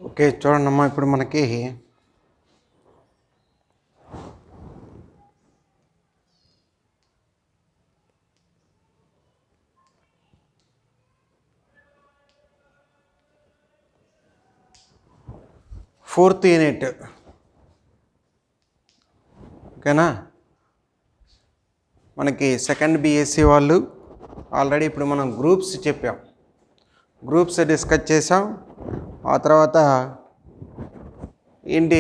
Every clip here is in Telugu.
ఓకే చూడండమ్మా, ఇప్పుడు మనకి ఫోర్త్ యూనిట్ ఓకేనా. మనకి సెకండ్ బీఎస్సీ వాళ్ళు ఆల్రెడీ ఇప్పుడు మనం గ్రూప్స్ చెప్పాం, గ్రూప్స్ డిస్కస్ చేసాం. ఆ తర్వాత ఏంటి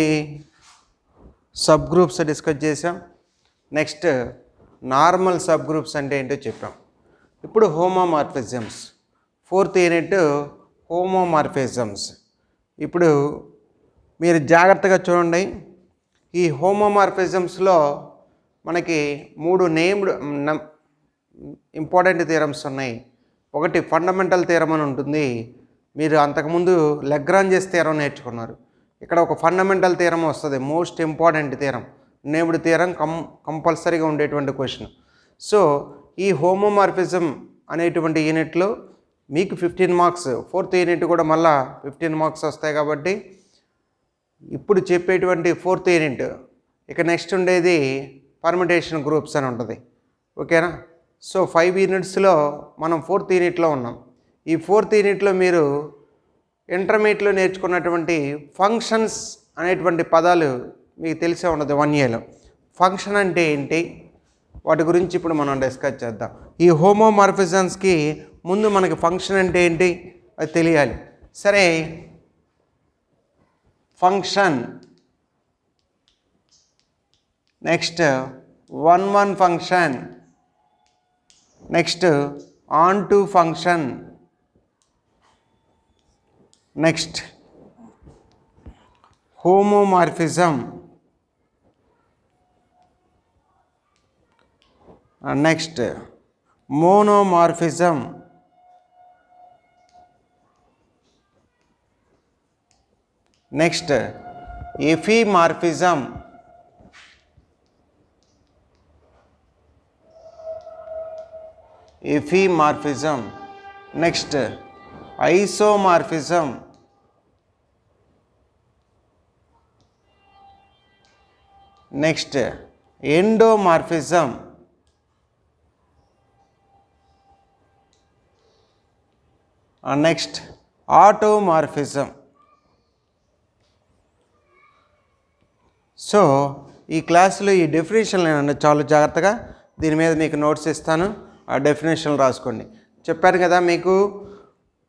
సబ్ గ్రూప్స్ డిస్కస్ చేసాం. నెక్స్ట్ నార్మల్ సబ్ గ్రూప్స్ అంటే ఏంటో చెప్పాం. ఇప్పుడు హోమోమార్ఫిజమ్స్ ఫోర్త్ యూనిట్ హోమోమార్ఫిజమ్స్. ఇప్పుడు మీరు జాగ్రత్తగా చూడండి. ఈ హోమోమార్ఫిజమ్స్లో మనకి 3 నేమ్డ్ ఇంపార్టెంట్ థియరమ్స్ ఉన్నాయి. ఒకటి ఫండమెంటల్ థియరం అని ఉంటుంది. మీరు అంతకుముందు లెగ్రాంజెస్ థియరం నేర్చుకున్నారు. ఇక్కడ ఒక ఫండమెంటల్ థియరం వస్తుంది, most important theorem, named theorem కంపల్సరీగా ఉండేటువంటి క్వశ్చన్. సో ఈ హోమోమార్ఫిజం అనేటువంటి యూనిట్లో మీకు 15 మార్క్స్, ఫోర్త్ యూనిట్ కూడా మళ్ళా 15 మార్క్స్ వస్తాయి. కాబట్టి ఇప్పుడు చెప్పేటువంటి ఫోర్త్ యూనిట్, ఇక నెక్స్ట్ ఉండేది పర్మిటేషన్ గ్రూప్స్ అని ఉంటుంది. ఓకేనా. సో 5 యూనిట్స్లో మనం ఫోర్త్ యూనిట్లో ఉన్నాం. ఈ ఫోర్త్ యూనిట్లో మీరు ఇంటర్మీడియట్లో నేర్చుకున్నటువంటి ఫంక్షన్స్ అనేటువంటి పదాలు మీకు తెలిసే ఉండదు 1 ఇయర్లో. ఫంక్షన్ అంటే ఏంటి, వాటి గురించి ఇప్పుడు మనం డిస్కస్ చేద్దాం. ఈ హోమోమార్ఫిజమ్స్కి ముందు మనకి ఫంక్షన్ అంటే ఏంటి అది తెలియాలి. సరే, function, next 1-1 function, next onto function, next homomorphism, next monomorphism, next epimorphism, next isomorphism, next endomorphism, next automorphism. So ఈ క్లాసులో ఈ డెఫినేషన్లు నేను చాలా జాగ్రత్తగా దీని మీద మీకు నోట్స్ ఇస్తాను, ఆ డెఫినేషన్లు రాసుకోండి. చెప్పాను కదా మీకు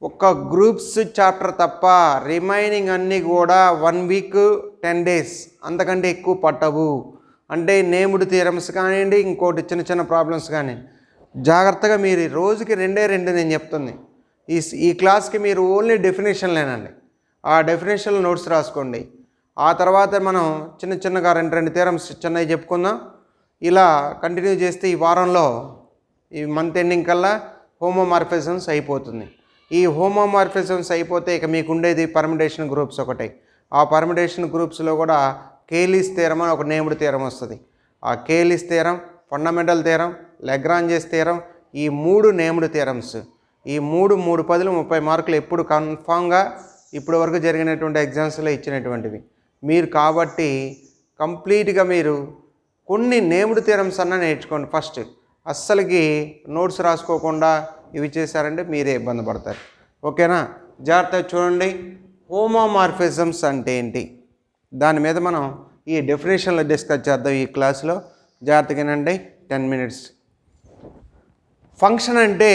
ఒక్క గ్రూప్స్ చాప్టర్ తప్ప రిమైనింగ్ అన్నీ కూడా 1 వీక్ 10 డేస్ అంతకంటే ఎక్కువ పట్టవు. అంటే నేమ్డ్ థియరమ్స్ కానివ్వండి, ఇంకోటి చిన్న చిన్న ప్రాబ్లమ్స్ కానీ జాగ్రత్తగా మీరు రోజుకి 2 నేను చెప్తుంది. ఈ క్లాస్కి మీరు ఓన్లీ డెఫినేషన్లేనండి, ఆ డెఫినేషన్లు నోట్స్ రాసుకోండి. ఆ తర్వాత మనం చిన్న చిన్నగా 2 థియరమ్స్ చిన్నవి చెప్పుకుందాం. ఇలా కంటిన్యూ చేస్తే ఈ వారంలో, ఈ మంత్ ఎండింగ్ కల్లా హోమోమార్ఫిజమ్స్ అయిపోతుంది. ఈ హోమోమార్ఫిజమ్స్ అయిపోతే ఇక మీకు ఉండేది పర్మిటేషన్ గ్రూప్స్ ఒకటి. ఆ పర్మిటేషన్ గ్రూప్స్లో కూడా కేలీస్ థియరం అని ఒక నేమ్డ్ థియరం వస్తుంది. ఆ Cayley's theorem, fundamental theorem, Lagrange's theorem, ఈ 3 నేమ్డ్ థియరమ్స్. ఈ 3 పదులు 30 మార్కులు ఎప్పుడు కన్ఫామ్గా ఇప్పటి వరకు జరిగినటువంటి ఎగ్జామ్స్లో ఇచ్చినటువంటివి. మీరు కాబట్టి కంప్లీట్గా మీరు కొన్ని నేమ్డ్ థియరమ్స్ అన్నా నేర్చుకోండి ఫస్ట్. అస్సలకి నోట్స్ రాసుకోకుండా ఇవి చేశారంటే మీరే ఇబ్బంది పడతారు. ఓకేనా. జాగ్రత్తగా చూడండి, హోమోమార్ఫిజమ్స్ అంటే ఏంటి దాని మీద మనం ఈ డెఫినేషన్లో డిస్కస్ చేద్దాం ఈ క్లాస్లో. జాగ్రత్తగానండి, 10 మినిట్స్. ఫంక్షన్ అంటే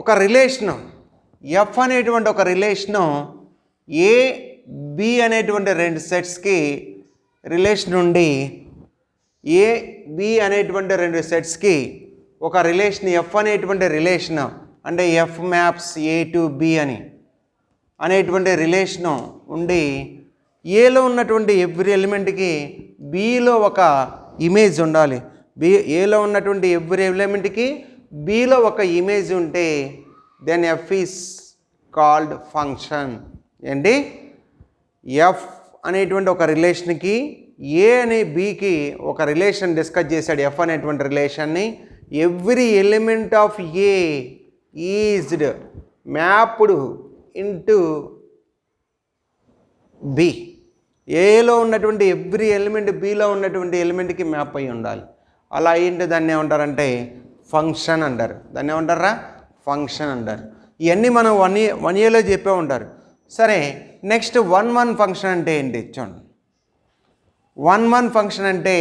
ఒక రిలేషను, ఎఫ్ అనేటువంటి ఒక రిలేషను ఏ బి అనేటువంటి 2 సెట్స్కి రిలేషన్ ఉండి, ఏ బి అనేటువంటి 2 సెట్స్కి ఒక రిలేషన్ ఎఫ్ అనేటువంటి రిలేషను, అంటే F maps A to B అనేటువంటి రిలేషను ఉండి, ఏలో ఉన్నటువంటి ఎవ్రీ ఎలిమెంట్కి బిలో ఒక ఇమేజ్ ఉండాలి. ఏలో ఉన్నటువంటి ఎవ్రీ ఎలిమెంట్కి బిలో ఒక ఇమేజ్ ఉంటే then F is called function. ఏంటి, ఎఫ్ అనేటువంటి ఒక రిలేషన్కి ఏ అనే బికి ఒక రిలేషన్ డిస్కస్ చేశాడు. ఎఫ్ అనేటువంటి రిలేషన్ని every element of A is mapped into B. ఏలో ఉన్నటువంటి ఎవ్రీ ఎలిమెంట్ బిలో ఉన్నటువంటి ఎలిమెంట్కి మ్యాప్ అయి ఉండాలి. అలా అయ్యింటే దాన్ని ఏమంటారంటే ఫంక్షన్ అంటారు. దాన్ని ఏమంటారా? ఫంక్షన్ అంటారు. ఇవన్నీ మనం వన్ ఇయర్లో చెప్పే ఉంటారు. సరే, నెక్స్ట్ 1-1 ఫంక్షన్ అంటే ఏంటి చూడండి. 1-1 ఫంక్షన్ అంటే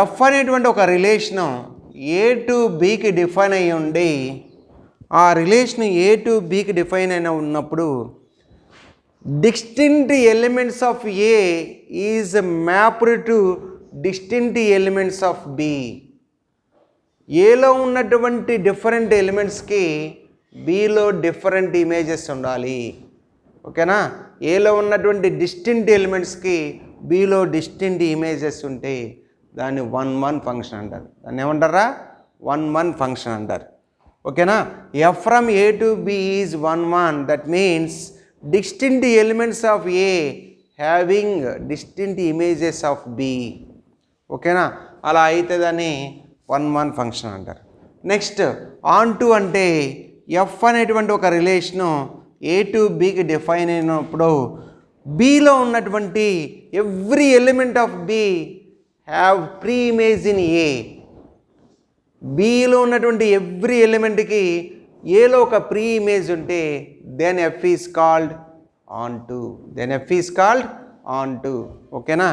ఎఫ్ అనేటువంటి ఒక రిలేషను ఏ టు బికి డిఫైన్ అయ్యి ఉండి, ఆ రిలేషన్ ఏ టు బికి డిఫైన్ అయిన ఉన్నప్పుడు distinct elements of A is mapped to distinct elements of B. ఏలో ఉన్నటువంటి డిఫరెంట్ ఎలిమెంట్స్కి బిలో డిఫరెంట్ ఇమేజెస్ ఉండాలి. ఓకేనా? ఏలో ఉన్నటువంటి డిస్టింక్ట్ ఎలిమెంట్స్కి బిలో డిస్టింక్ట్ ఇమేజెస్ ఉంటే దాన్ని 1-1 ఫంక్షన్ అంటారు. దాన్ని ఏమంటారా? 1-1 ఫంక్షన్ అంటారు. ఓకేనా? F from A to B is 1-1. That means distinct elements of A having distinct images of B. ఓకేనా? అలా అయితే దాన్ని 1-1 ఫంక్షన్ అంటారు. నెక్స్ట్ ఆన్ టు అంటే ఎఫ్ అనేటువంటి ఒక రిలేషను ఏ టు బికి డిఫైన్ అయినప్పుడు బిలో ఉన్నటువంటి every element of B have preimage in A. బిలో ఉన్నటువంటి ఎవ్రీ ఎలిమెంట్కి ఏలో ఒక ప్రీ ఇమేజ్ ఉంటే then F is called onto. Then F is called onto. ఓకేనా?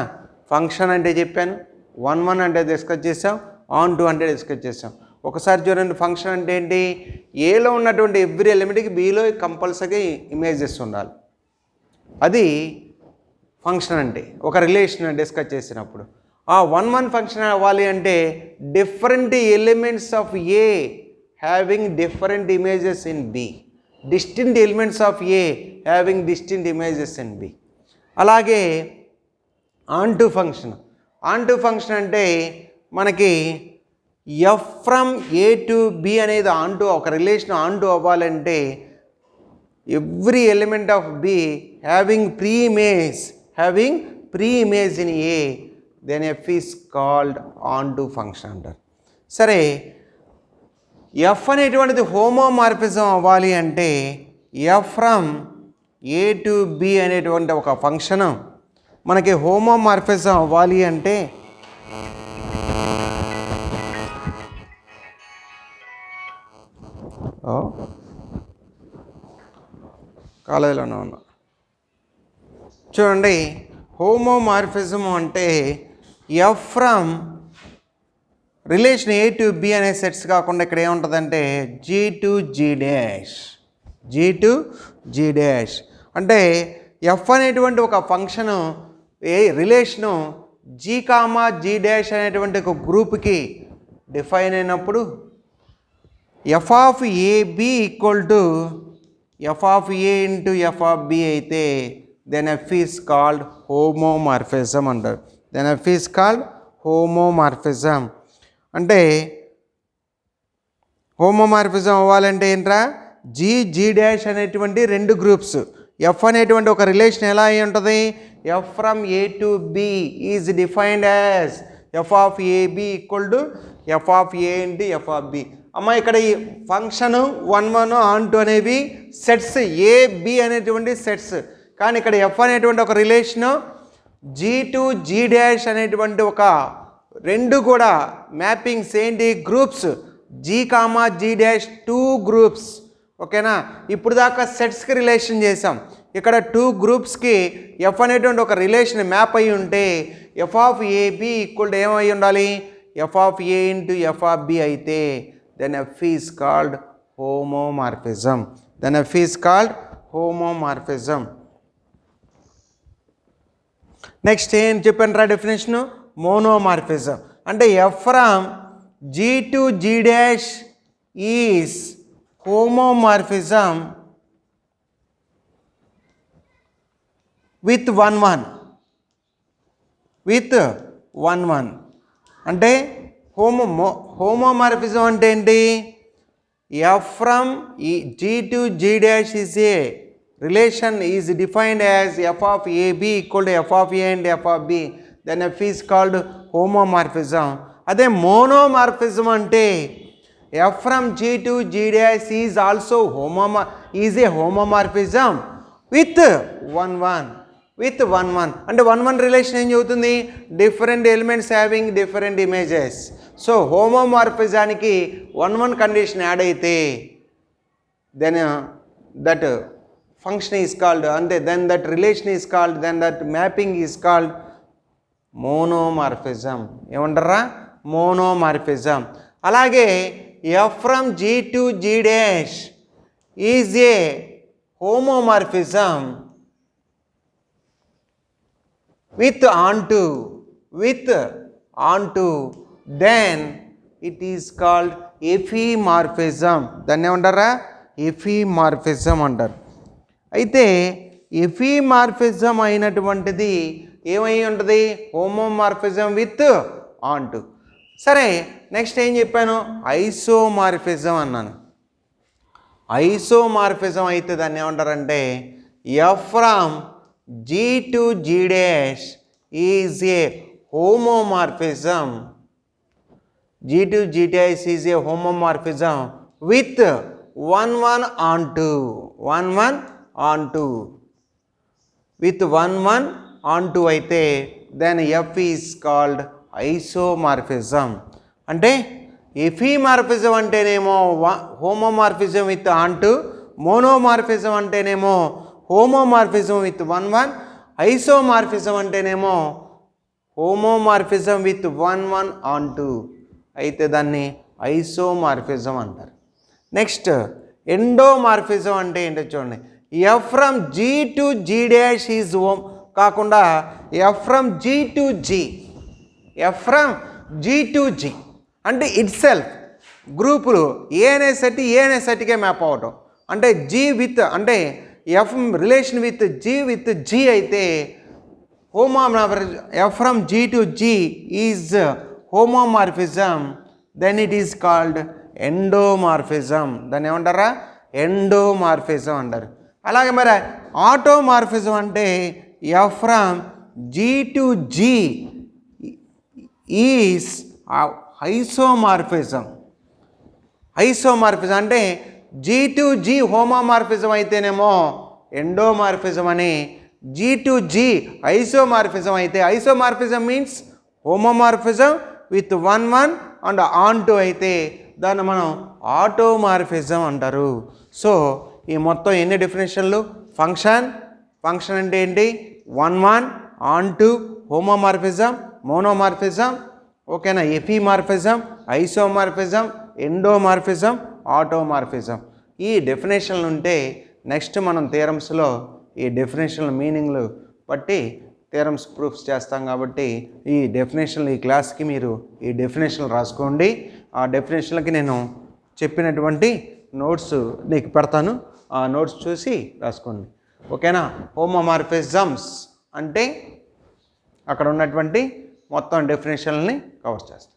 ఫంక్షన్ అంటే చెప్పాను, 1-1 అంటే డిస్కస్ చేసాం, ఆన్ టు అంటే డిస్కస్ చేసాం. ఒకసారి చూడండి, ఫంక్షన్ అంటే ఏంటి? ఏలో ఉన్నటువంటి ఎవ్రీ ఎలిమెంట్కి బిలో కంపల్సరీ ఇమేజెస్ ఉండాలి. అది ఫంక్షన్ అంటే ఒక రిలేషన్ డిస్కస్ చేసినప్పుడు. ఆ 1-1 ఫంక్షన్ అవ్వాలి అంటే different elements of A having different images in B. Distinct elements of A having distinct images in B. అలాగే onto function. Onto function అంటే మనకి F from A to B అనేది ఆన్ టు ఒక రిలేషన్ ఆన్ టు అవ్వాలంటే every element of B having preimage in A, then F is called onto function అంటారు. సరే, ఎఫ్ అనేటువంటిది హోమోమార్ఫిజం అవ్వాలి అంటే F from A to B అనేటువంటి ఒక ఫంక్షను మనకి హోమోమార్ఫిజం అవ్వాలి అంటే కాలేజీలోనే ఉన్నా చూడండి. హోమోమార్ఫిజం అంటే F from relation A to B అనే సెట్స్ కాకుండా ఇక్కడ ఏముంటుందంటే జీ టు జీ డాష్ అంటే ఎఫ్ అనేటువంటి ఒక function a relation G comma G dash అనేటువంటి ఒక గ్రూప్కి డిఫైన్ అయినప్పుడు f of AB equal to F of A into F of b అయితే then F is called homomorphism అంటారు. Then F is called homomorphism. అంటే హోమోమార్ఫిజం అవ్వాలంటే ఏంట్రా? జీ డాష్ అనేటువంటి రెండు గ్రూప్స్. ఎఫ్ అనేటువంటి ఒక రిలేషన్ ఎలా అయి ఉంటుంది? F from A to B is defined as F of AB equal to F of A into F of B. అమ్మ ఇక్కడ ఈ ఫంక్షను 1-1 ఆన్ టు అనేవి సెట్స్, ఏ బి అనేటువంటి సెట్స్. కానీ ఇక్కడ ఎఫ్ అనేటువంటి ఒక relation G to G dash అనేటువంటి ఒక రెండు కూడా మ్యాపింగ్స్ ఏంటి? Groups. G comma G dash 2 groups. ఓకేనా? ఇప్పుడు దాకా సెట్స్కి రిలేషన్ చేసాం. ఇక్కడ 2 గ్రూప్స్కి ఎఫ్ అనేటువంటి ఒక రిలేషన్ మ్యాప్ అయి ఉంటే f of AB equal to ఏమై ఉండాలి? F of A into F of b అయితే then F is called homomorphism. Next ఏం చెప్పాను రా డెఫినేషను? మోనోమార్ఫిజం అంటే F from G to G dash is homomorphism with 1-1 అంటే హోమోమార్ఫిజం అంటే ఏంటి? F from G to G dash is a relation is defined as F of AB equal to F of a and f of b, then F is called homomorphism. అదే మోనోమార్ఫిజం అంటే F from G to G dash is also is a homomorphism with one one అంటే వన్ రిలేషన్ ఏం చెబుతుంది? Different elements having different images. So హోమోమార్ఫిజానికి వన్ కండిషన్ యాడ్ అయితే then that function is called, అంతే, then that relation is called, then that mapping is called monomorphism. ఏమంటారా? మోనోమార్ఫిజం. అలాగే f from G to G dash is a homomorphism with onto then it is called epimorphism. దాన్ని ఏమంటారా? ఎఫిమార్ఫిజం అంటారు. అయితే ఎఫిమార్ఫిజం అయినటువంటిది ఏమై ఉంటుంది? Homomorphism with onto. సరే, నెక్స్ట్ ఏం చెప్పాను? ఐసోమార్ఫిజం అన్నాను. ఐసోమార్ఫిజం అయితే దాన్ని ఏమంటారంటే F from G to G dash is a homomorphism. G to G dash is a homomorphism with one onto. With one onto అయితే then F is called isomorphism. అంటే ఎఫిమార్ఫిజం అంటేనేమో హోమోమార్ఫిజం విత్ ఆంటు, మోనోమార్ఫిజం అంటేనేమో హోమోమార్ఫిజం విత్ వన్ ఐసోమార్ఫిజం అంటేనేమో హోమోమార్ఫిజం విత్ వన్ ఆంటు. అయితే దాన్ని ఐసోమార్ఫిజం అంటారు. నెక్స్ట్ ఎండోమార్ఫిజం అంటే ఏంటో చూడండి. F from G to G dash is కాకుండా f from G to G, f from G to G అంటే ఇట్ సెల్ఫ్ గ్రూపులు ఏ అనే సెట్కే మ్యాప్ అవటం. అంటే జీ విత్ అంటే ఎఫ్ రిలేషన్ విత్ జీ అయితే f from G to G is homomorphism, then it is called ఎండోమార్ఫిజం. దాన్ని ఏమంటారా? ఎండోమార్ఫిజం అంటారు. అలాగే మరి ఆటోమార్ఫిజం అంటే F from G to G is isomorphism. Isomorphism అంటే జీ టు జీ హోమోమార్ఫిజం అయితేనేమో ఎండోమార్ఫిజం అని, జీ టు జీ ఐసోమార్ఫిజం అయితే, isomorphism means homomorphism with one and onto అయితే దాన్ని మనం ఆటోమార్ఫిజం అంటారు. సో ఈ మొత్తం ఎన్ని డెఫినేషన్లు? ఫంక్షన్ అంటే ఏంటి? వన్ ఆన్ టు, హోమోమార్ఫిజం, మోనోమార్ఫిజం, ఓకేనా, ఎఫిమార్ఫిజం, ఐసోమార్ఫిజం, ఎండోమార్ఫిజం, ఆటోమార్ఫిజం. ఈ డెఫినేషన్లు ఉంటే నెక్స్ట్ మనం థియరమ్స్లో ఈ డెఫినేషన్ల మీనింగ్లు బట్టి థియరమ్స్ ప్రూఫ్స్ చేస్తాం. కాబట్టి ఈ డెఫినేషన్లు ఈ క్లాస్కి మీరు ఈ డెఫినేషన్లు రాసుకోండి. ఆ డెఫినేషన్లకి నేను చెప్పినటువంటి నోట్స్ నీకు పెడతాను, ఆ నోట్స్ చూసి రాసుకోండి, ఓకేనా. హోమోమార్ఫిజమ్స్ అంటే అక్కడ ఉన్నటువంటి మొత్తం డెఫినేషన్లని కవర్ చేస్తాం.